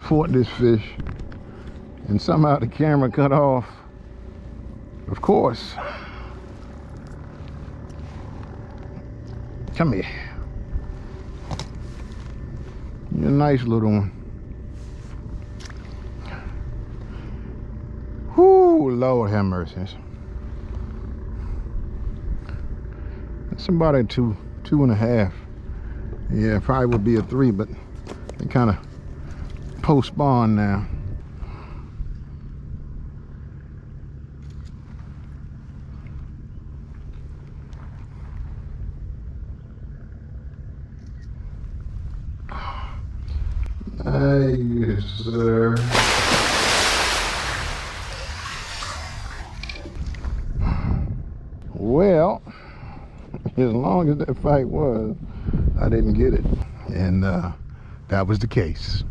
fought this fish, and somehow the camera cut off. Of course. Come here. You're a nice little one. Whoo, Lord have mercy. That's about a two and a half. Yeah, probably would be a 3, but they kind of post-spawn now. Nice, sir. Well, as long as that fight was, I didn't get it, and that was the case.